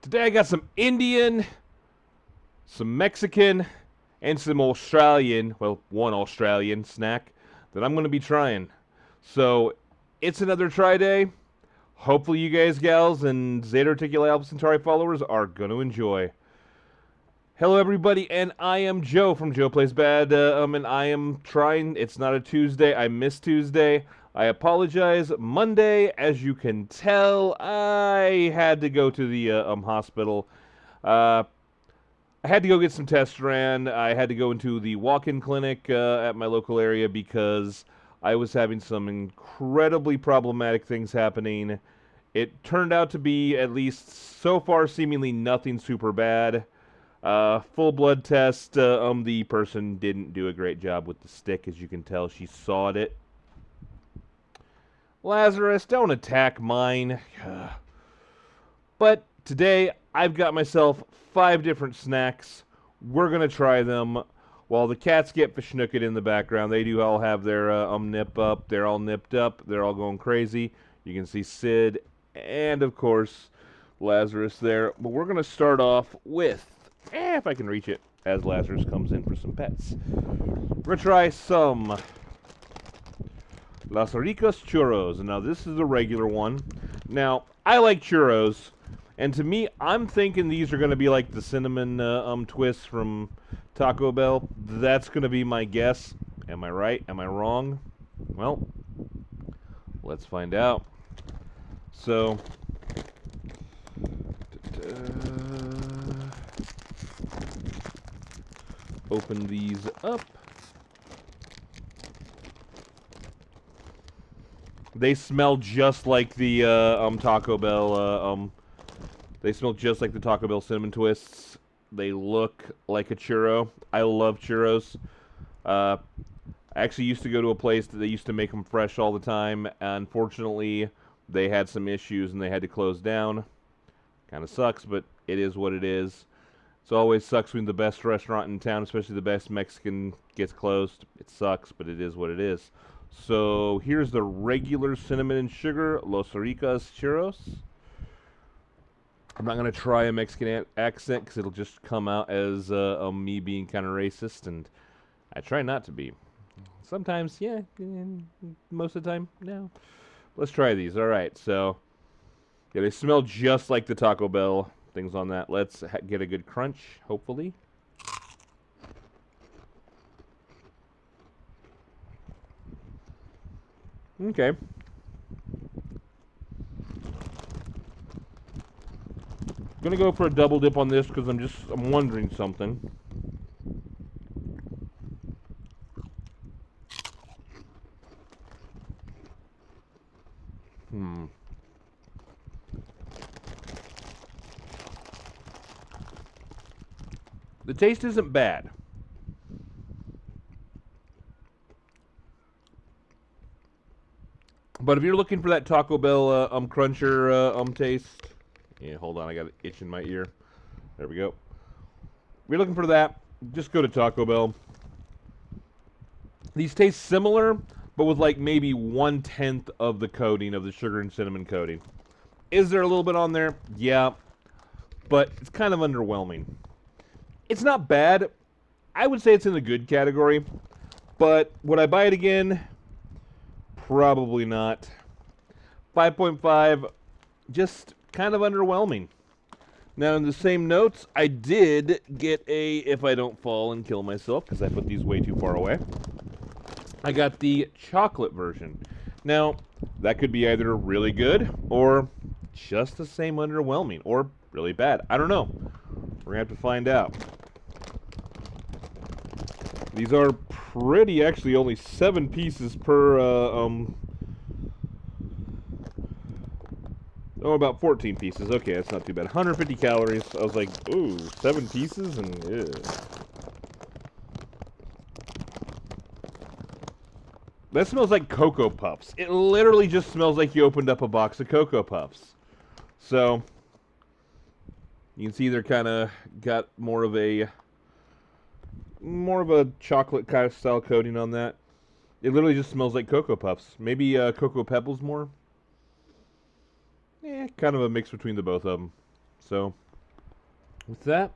Today I got some Indian, some Mexican, and some Australian, well, one Australian snack that I'm going to be trying. So, it's another try day. Hopefully you guys, gals, and Zeta Reticuli Alpha Centauri followers are going to enjoy. Hello everybody, and I am Joe from Joe Plays Bad, and I am trying, it's not a Tuesday, I missed Tuesday. I apologize. Monday, as you can tell, I had to go to the hospital. I had to go get some tests ran. I had to go into the walk-in clinic at my local area because I was having some incredibly problematic things happening. It turned out to be, at least so far, seemingly nothing super bad. Full blood test. The person didn't do a great job with the stick, as you can tell. She sawed it. Lazarus, don't attack mine. But today, I've got myself 5 different snacks. We're going to try them. While the cats get fishnooked in the background, they do all have their nip up. They're all nipped up. They're all going crazy. You can see Sid and, of course, Lazarus there. But we're going to start off with, if I can reach it, as Lazarus comes in for some pets. We're going to try some Las Ricas Churros. Now, this is a regular one. Now, I like churros, and to me, I'm thinking these are going to be like the cinnamon twists from Taco Bell. That's going to be my guess. Am I right? Am I wrong? Well, let's find out. So, open these up. They smell just like the Taco Bell. They smell just like the Taco Bell cinnamon twists. They look like a churro. I love churros. I actually used to go to a place that they used to make them fresh all the time. Unfortunately, they had some issues and they had to close down. Kind of sucks, but it is what it is. It always sucks when the best restaurant in town, especially the best Mexican, gets closed. It sucks, but it is what it is. So here's the regular cinnamon and sugar Las Ricas Churros. I'm not going to try a Mexican accent because it'll just come out as me being kind of racist, and I try not to be. Sometimes, yeah, most of the time, no. Let's try these. All right, so yeah, they smell just like the Taco Bell things on that. Let's get a good crunch, hopefully. Okay. Gonna go for a double dip on this because I'm wondering something. The taste isn't bad. But if you're looking for that Taco Bell cruncher taste, yeah, hold on, I got an itch in my ear. There we go. If you're looking for that, just go to Taco Bell. These taste similar, but with like maybe 1/10 of the coating of the sugar and cinnamon coating. Is there a little bit on there? Yeah, but it's kind of underwhelming. It's not bad. I would say it's in the good category, but would I buy it again? Probably not. 5.5, just kind of underwhelming. Now, in the same notes, I did get a If I Don't Fall and Kill Myself, because I put these way too far away. I got the chocolate version. Now, that could be either really good, or just the same underwhelming, or really bad. I don't know. We're going to have to find out. These are pretty, actually only 7 pieces per, about 14 pieces. Okay, that's not too bad. 150 calories. I was like, ooh, 7 pieces? And, ew. That smells like Cocoa Puffs. It literally just smells like you opened up a box of Cocoa Puffs. So, you can see they're kind of got more of a chocolate kind of style coating on that. It literally just smells like Cocoa Puffs. Maybe Cocoa Pebbles more. Kind of a mix between the both of them. So, with that,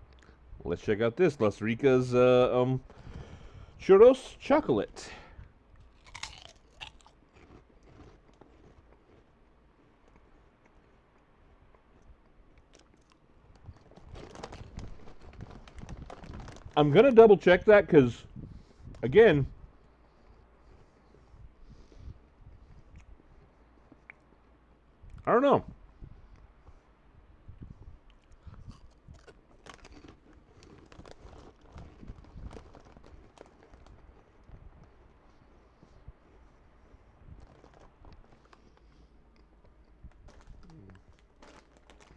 let's check out this Las Ricas churros chocolate. I'm gonna double check that because, again, I don't know.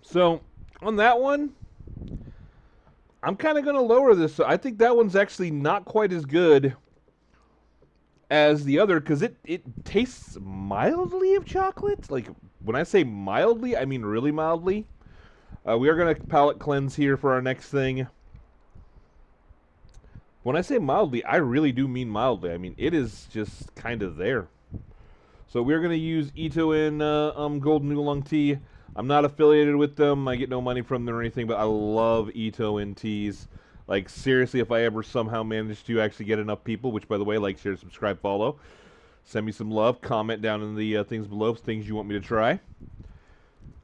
So, on that one, I'm kind of going to lower this. I think that one's actually not quite as good as the other because it tastes mildly of chocolate. Like, when I say mildly, I mean really mildly. We are going to palate cleanse here for our next thing. When I say mildly, I really do mean mildly. I mean, it is just kind of there. So we're going to use Itoin Golden Oolong Tea. I'm not affiliated with them. I get no money from them or anything, but I love Itoin teas. Like, seriously, if I ever somehow manage to actually get enough people, which, by the way, like, share, subscribe, follow, send me some love, comment down in the things below, things you want me to try.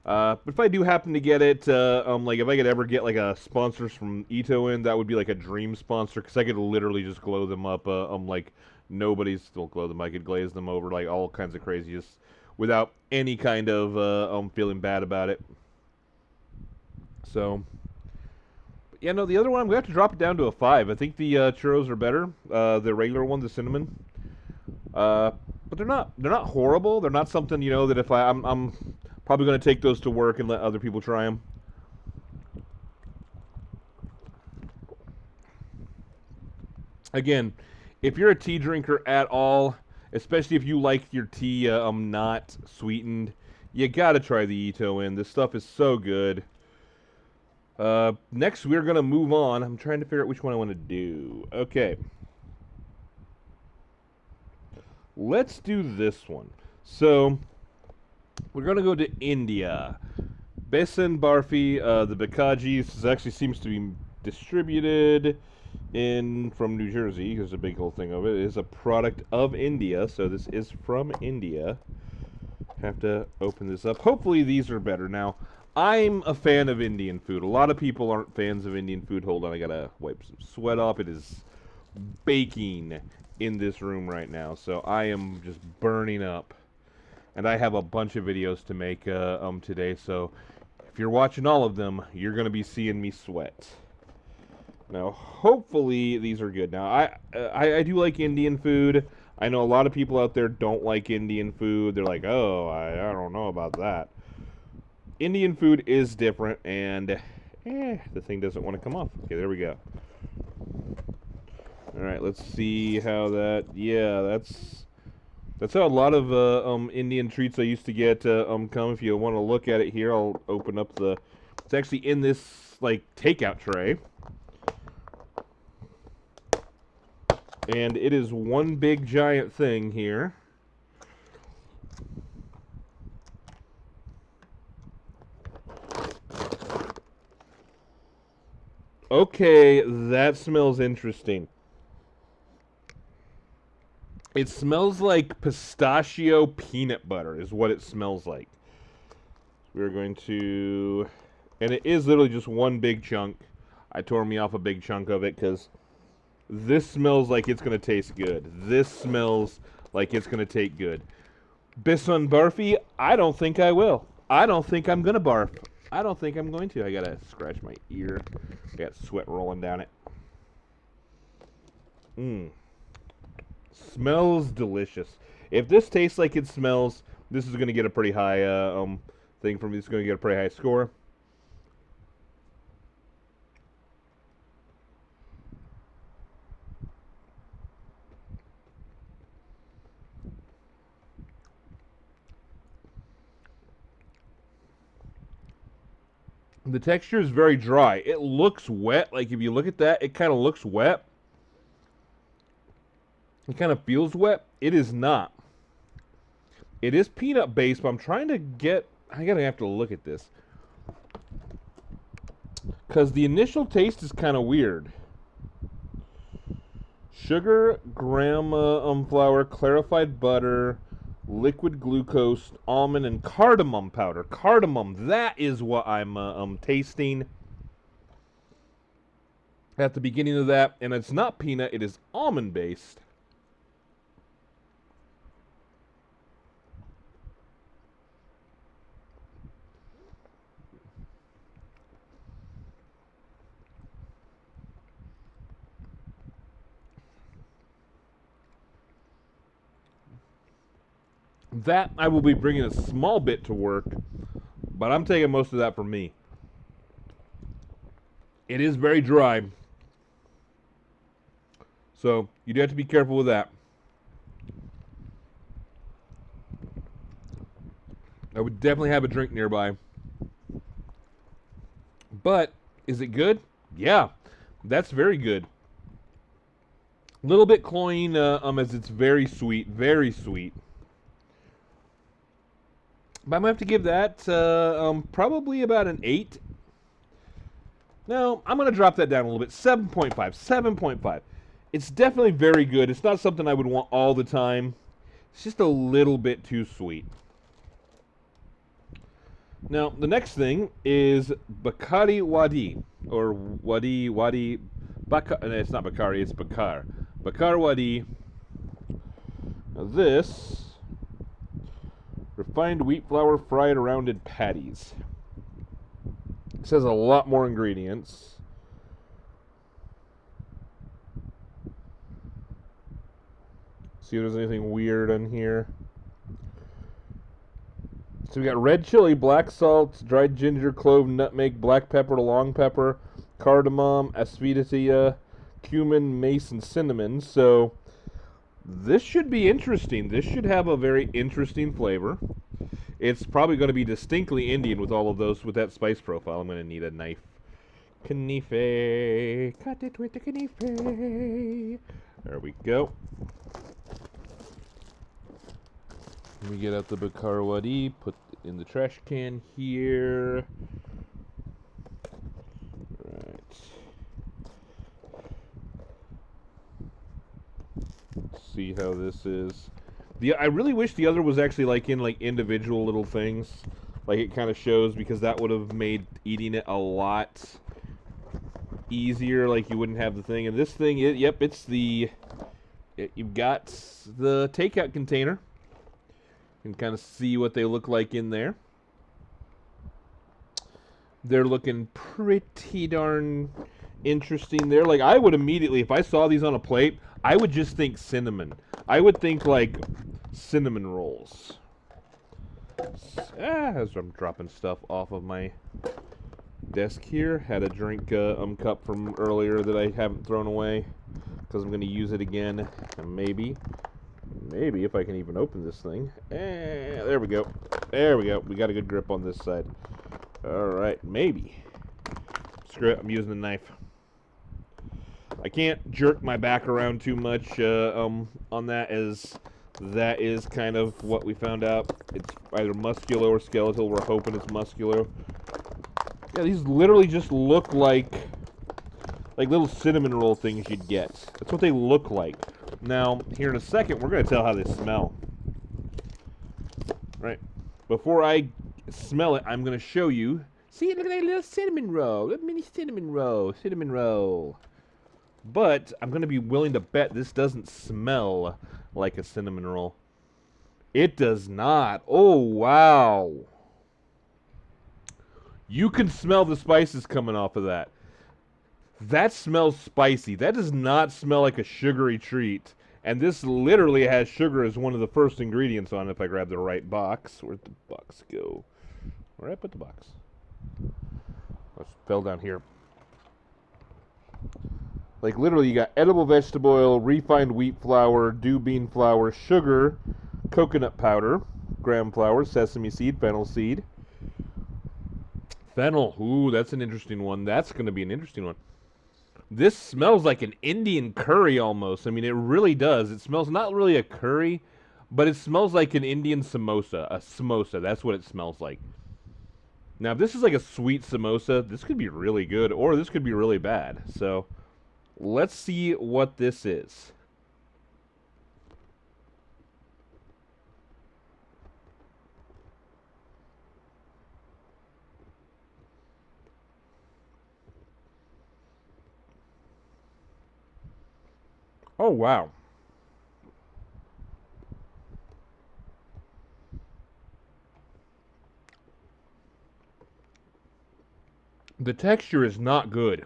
But if I do happen to get it, like, if I could ever get, like, a sponsors from Itoin, that would be, like, a dream sponsor, because I could literally just glow them up, like, nobody's still glow them. I could glaze them over, like, all kinds of crazy, just without any kind of feeling bad about it. So, yeah, no, the other one I'm gonna have to drop it down to a 5. I think the churros are better. The regular one, the cinnamon, but they're not horrible. They're not something, you know, that if I'm probably gonna take those to work and let other people try them. Again, if you're a tea drinker at all, especially if you like your tea not sweetened, you gotta try the Itoin. This stuff is so good. Next, we're gonna move on. I'm trying to figure out which one I want to do. Okay, let's do this one. So, we're gonna go to India. Besan Barfi, the Bikaji. This actually seems to be distributed from New Jersey. There's a big whole thing of it. It is a product of India, so this is from India. Have to open this up. Hopefully these are better. Now, I'm a fan of Indian food. A lot of people aren't fans of Indian food. Hold on, I gotta wipe some sweat off. It is baking in this room right now, so I am just burning up. And I have a bunch of videos to make today, so if you're watching all of them, you're gonna be seeing me sweat. Now, hopefully these are good. Now, I do like Indian food. I know a lot of people out there don't like Indian food. They're like, oh, I don't know about that. Indian food is different, and the thing doesn't want to come off. Okay, there we go. All right, let's see how that. Yeah, that's how a lot of Indian treats I used to get come. If you want to look at it here, I'll open up the. It's actually in this like takeout tray. And it is one big giant thing here. Okay, that smells interesting. It smells like pistachio peanut butter is what it smells like. We're going to... And it is literally just one big chunk. I tore me off a big chunk of it because... This smells like it's going to taste good. This smells like it's going to taste good. Besan Barfi, I don't think I will. I don't think I'm going to barf. I don't think I'm going to. I got to scratch my ear. I got sweat rolling down it. Smells delicious. If this tastes like it smells, this is going to get a pretty high thing from me. This is going to get a pretty high score. The texture is very dry. It looks wet. Like, if you look at that, it kind of looks wet. It kind of feels wet. It is not. It is peanut based, but I'm trying to get... I gotta have to look at this. Because the initial taste is kind of weird. Sugar, gram flour, clarified butter, liquid glucose, almond, and cardamom powder. Cardamom, that is what I'm tasting at the beginning of that. And it's not peanut, it is almond-based. That I will be bringing a small bit to work, but I'm taking most of that for me. It is very dry, so you do have to be careful with that. I would definitely have a drink nearby. But is it good? Yeah, that's very good. A little bit cloying, as it's very sweet, very sweet. But I'm gonna have to give that probably about an 8. No, I'm gonna drop that down a little bit. 7.5. 7.5. It's definitely very good. It's not something I would want all the time. It's just a little bit too sweet. Now, the next thing is Bakari Wadi, or Wadi, it's not Bakari, it's Bakar. Bakar Wadi. Now this, refined wheat flour fried rounded patties. It says a lot more ingredients. See if there's anything weird on here. So we got red chili, black salt, dried ginger, clove, nutmeg, black pepper, long pepper, cardamom, asafoetida, cumin, mace, and cinnamon. So this should be interesting. This should have a very interesting flavor. It's probably going to be distinctly Indian with all of those, with that spice profile. I'm going to need a knife. Knife. Cut it with the knife. There we go. Let me get out the Bakar Wadi, put it in the trash can here. Right. See how this is. I really wish the other was actually like in like individual little things, like it kind of shows, because that would have made eating it a lot easier. Like you wouldn't have the thing. And this thing, yep, it's the. You've got the takeout container. You can kind of see what they look like in there. They're looking pretty darn interesting there. Like I would immediately, if I saw these on a plate, I would just think cinnamon. I would think like cinnamon rolls. As I'm dropping stuff off of my desk here, had a drink cup from earlier that I haven't thrown away because I'm going to use it again, and maybe if I can even open this thing. There we go. There we go. We got a good grip on this side. All right, maybe. Screw it. I'm using a knife. I can't jerk my back around too much on that, as that is kind of what we found out. It's either muscular or skeletal. We're hoping it's muscular. Yeah, these literally just look like little cinnamon roll things you'd get. That's what they look like. Now, here in a second, we're going to tell how they smell. Right. Before I smell it, I'm going to show you. See, look at that little cinnamon roll. Little mini cinnamon roll. Cinnamon roll. But I'm going to be willing to bet this doesn't smell like a cinnamon roll. It does not. Oh, wow. You can smell the spices coming off of that. That smells spicy. That does not smell like a sugary treat. And this literally has sugar as one of the first ingredients on it, if I grab the right box. Where'd the box go? Where'd I put the box? Oh, it fell down here. Like, literally, you got edible vegetable oil, refined wheat flour, dew bean flour, sugar, coconut powder, gram flour, sesame seed, fennel seed. Fennel. Ooh, that's an interesting one. That's going to be an interesting one. This smells like an Indian curry almost. I mean, it really does. It smells not really a curry, but it smells like an Indian samosa. A samosa. That's what it smells like. Now, if this is like a sweet samosa, this could be really good, or this could be really bad. So, let's see what this is. Oh, wow. The texture is not good.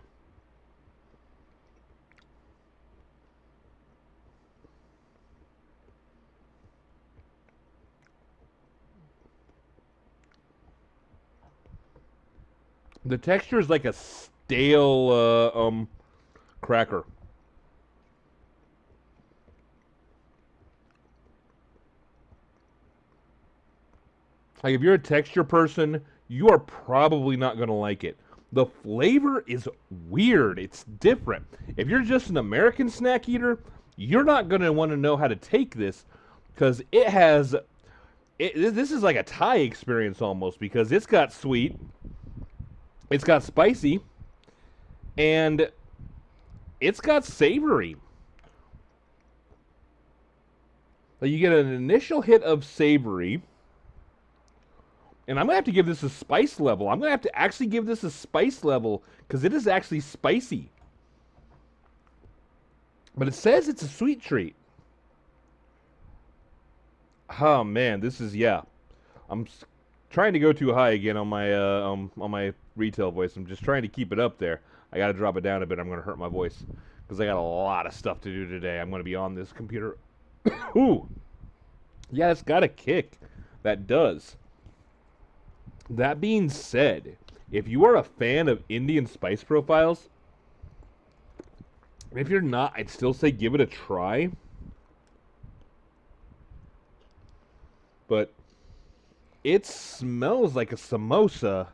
The texture is like a stale cracker. Like if you're a texture person, you are probably not going to like it. The flavor is weird. It's different. If you're just an American snack eater, you're not going to want to know how to take this because it has this is like a Thai experience almost because it's got sweet, it's got spicy, and it's got savory. Like you get an initial hit of savory, and I'm going to have to give this a spice level. I'm going to have to actually give this a spice level because it is actually spicy. But it says it's a sweet treat. Oh man, this is yeah. I'm trying to go too high again on my retail voice. I'm just trying to keep it up there. I got to drop it down a bit. I'm going to hurt my voice because I got a lot of stuff to do today. I'm going to be on this computer. Ooh. Yeah, it's got a kick. That does. That being said, if you are a fan of Indian spice profiles, if you're not, I'd still say give it a try. But it smells like a samosa.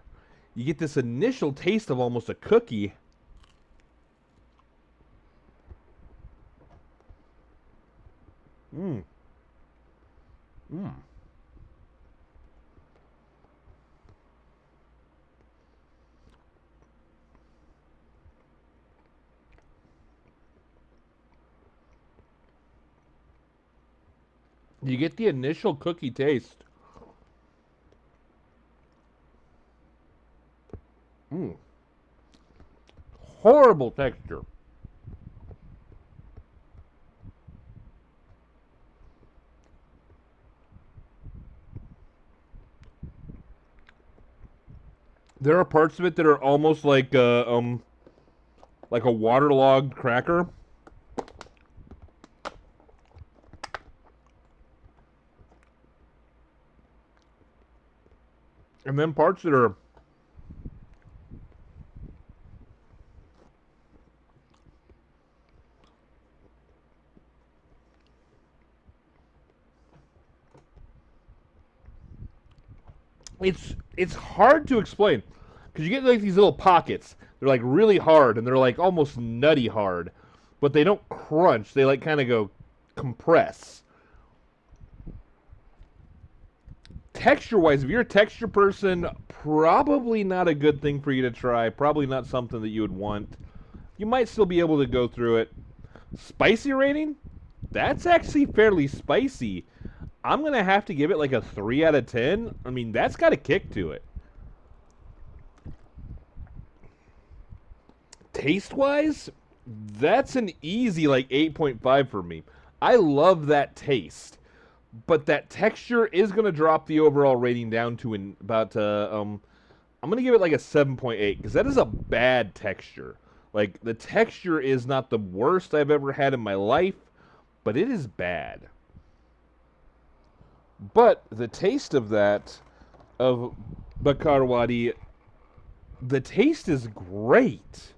You get this initial taste of almost a cookie. Mmm. Mmm. You get the initial cookie taste. Mmm. Horrible texture. There are parts of it that are almost like a waterlogged cracker. And then parts that are it's hard to explain because you get like these little pockets. They're like really hard and they're like almost nutty hard, but they don't crunch. They like kind of go compress. Texture wise, if you're a texture person, probably not a good thing for you to try. Probably not something that you would want. You might still be able to go through it. Spicy rating? That's actually fairly spicy. I'm going to have to give it like a 3 out of 10. I mean, that's got a kick to it. Taste wise, that's an easy like 8.5 for me. I love that taste. But that texture is going to drop the overall rating down to about I'm going to give it like a 7.8 because that is a bad texture. Like the texture is not the worst I've ever had in my life, but it is bad. But the taste of that of Bakarwadi, the taste is great.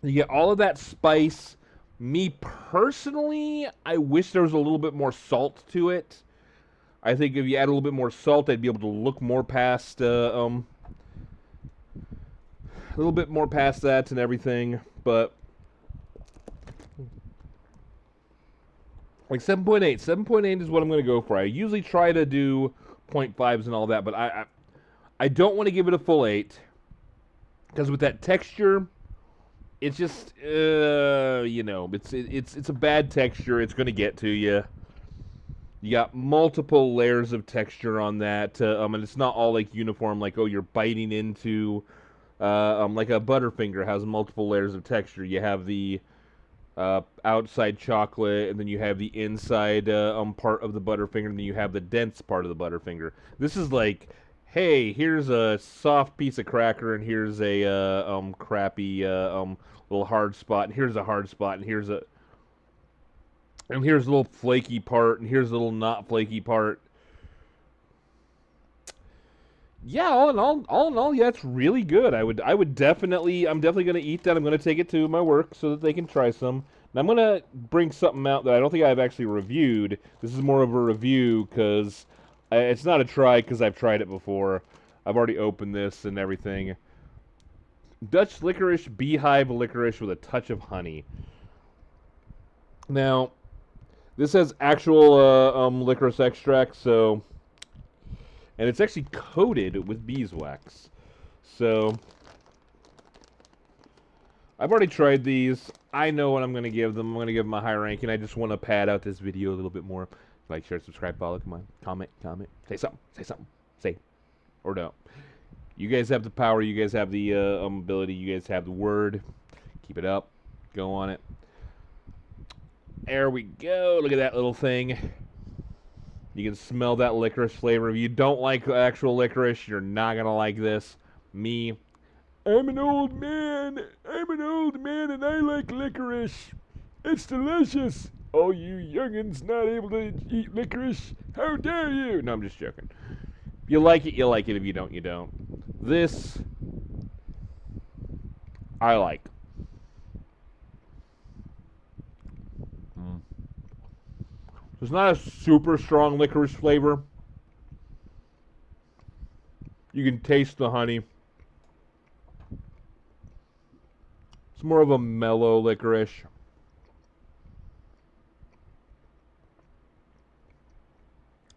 You get all of that spice. Me personally, I wish there was a little bit more salt to it. I think if you add a little bit more salt, I'd be able to look more past a little bit more past that and everything. But like 7.8, 7.8 is what I'm going to go for. I usually try to do 0.5s and all that, but I I don't want to give it a full 8 because with that texture, it's just you know, it's a bad texture. It's going to get to you. You got multiple layers of texture on that, and it's not all like uniform. Like, oh, you're biting into, like a Butterfinger has multiple layers of texture. You have the outside chocolate, and then you have the inside part of the Butterfinger, and then you have the dense part of the Butterfinger. This is like, hey, here's a soft piece of cracker, and here's a crappy little hard spot, and here's a hard spot, and here's a little flaky part, and here's a little not flaky part. Yeah, all in all, yeah, it's really good. I'm definitely gonna eat that. I'm gonna take it to my work so that they can try some. And I'm gonna bring something out that I don't think I've actually reviewed. This is more of a review because it's not a try because I've tried it before. I've already opened this and everything. Dutch licorice, beehive licorice with a touch of honey. Now, this has actual licorice extract, so. And it's actually coated with beeswax. So, I've already tried these. I know what I'm going to give them. I'm going to give them a high ranking. I just want to pad out this video a little bit more. Like, share, subscribe, follow, come on. Comment. Say something. Say. Or don't. You guys have the power. You guys have the ability. You guys have the word. Keep it up. Go on it. There we go. Look at that little thing. You can smell that licorice flavor. If you don't like actual licorice, you're not going to like this. Me, I'm an old man and I like licorice. It's delicious. Oh, you youngins not able to eat licorice? How dare you? No, I'm just joking. If you like it, you like it. If you don't, you don't. This, I like. It's not a super strong licorice flavor. You can taste the honey. It's more of a mellow licorice.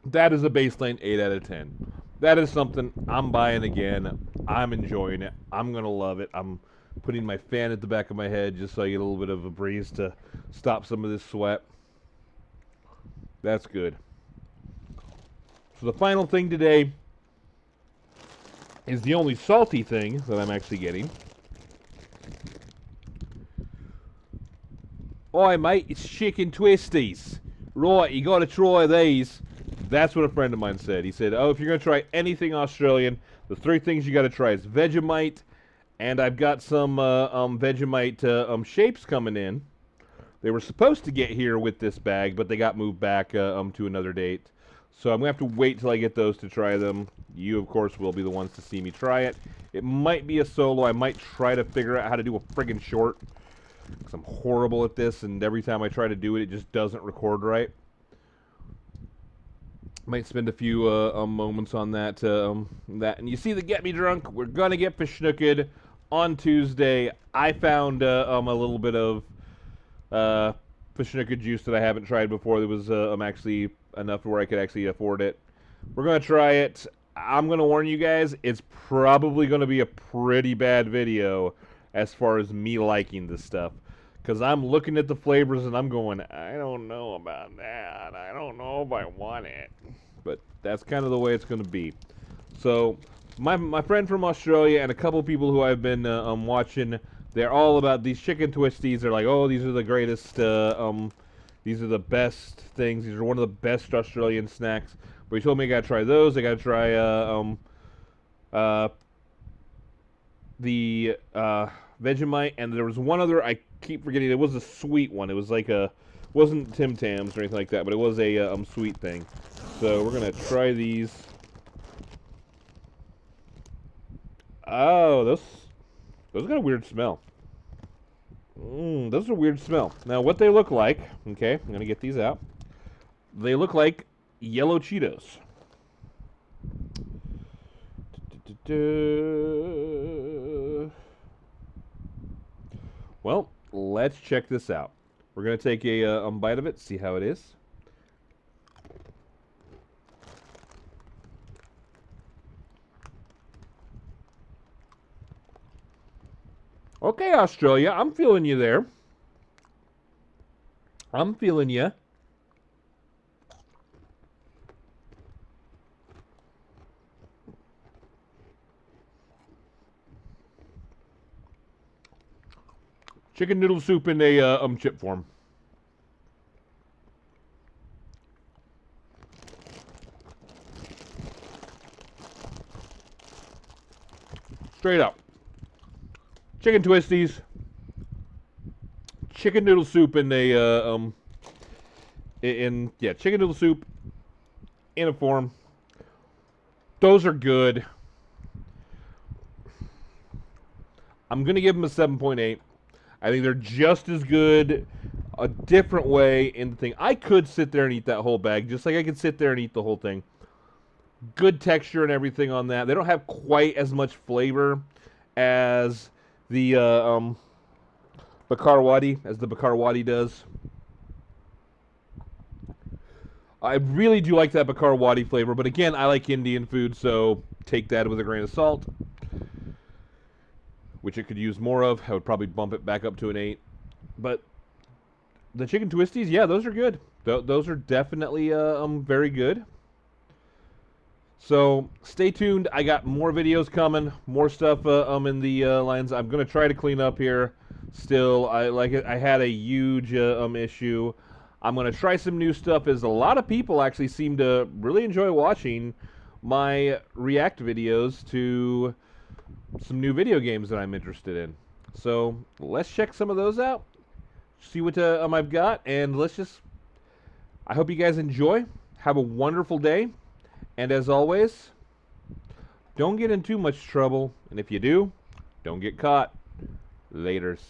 That is a baseline 8 out of 10. That is something I'm buying again. I'm enjoying it. I'm going to love it. I'm putting my fan at the back of my head just so I get a little bit of a breeze to stop some of this sweat. That's good. So the final thing today is the only salty thing that I'm actually getting. Oh, mate, it's chicken twisties. Right, you got to try these. That's what a friend of mine said. He said, oh, if you're going to try anything Australian, the 3 things you got to try is Vegemite, and I've got some Vegemite shapes coming in. They were supposed to get here with this bag, but they got moved back to another date. So I'm going to have to wait till I get those to try them. You, of course, will be the ones to see me try it. It might be a solo. I might try to figure out how to do a friggin' short. Because I'm horrible at this, and every time I try to do it, it just doesn't record right. Might spend a few moments on that. And you see the Get Me Drunk. We're going to get Fishnooked on Tuesday. I found a little bit of Fishnooked juice that I haven't tried before. That was actually enough to where I could actually afford it. We're going to try it. I'm going to warn you guys, it's probably going to be a pretty bad video as far as me liking this stuff. Because I'm looking at the flavors and I'm going, I don't know about that. I don't know if I want it. But that's kind of the way it's going to be. So, my friend from Australia and a couple people who I've been watching, they're all about these chicken twisties. They're like, oh, these are the greatest, these are the best things. These are one of the best Australian snacks. But he told me I got to try those. I got to try the Vegemite, and there was one other I keep forgetting. It was a sweet one. It was like a, wasn't Tim Tams or anything like that, but it was a sweet thing. So we're gonna try these. Oh, those got a weird smell. Those are a weird smell. Now, what they look like? Okay, I'm gonna get these out. They look like yellow Cheetos. Well, let's check this out. We're going to take a bite of it, see how it is. Okay, Australia, I'm feeling you there. I'm feeling you. Chicken noodle soup in a chip form. Straight up. Chicken twisties. Chicken noodle soup in a chicken noodle soup in a form. Those are good. I'm gonna give them a 7.8. I think they're just as good, a different way in the thing. I could sit there and eat that whole bag, just like I could sit there and eat the whole thing. Good texture and everything on that. They don't have quite as much flavor as the Bakarwadi does. I really do like that Bakarwadi flavor, but again, I like Indian food, so take that with a grain of salt, which it could use more of. I would probably bump it back up to an 8. But the chicken twisties, yeah, those are good. Those are definitely very good. So stay tuned. I got more videos coming, more stuff in the lines. I'm gonna try to clean up here. Still, I had a huge issue. I'm gonna try some new stuff. As a lot of people actually seem to really enjoy watching my react videos to some new video games that I'm interested in. So let's check some of those out. See what I've got, and I hope you guys enjoy. Have a wonderful day. And as always, don't get in too much trouble. And if you do, don't get caught. Laters.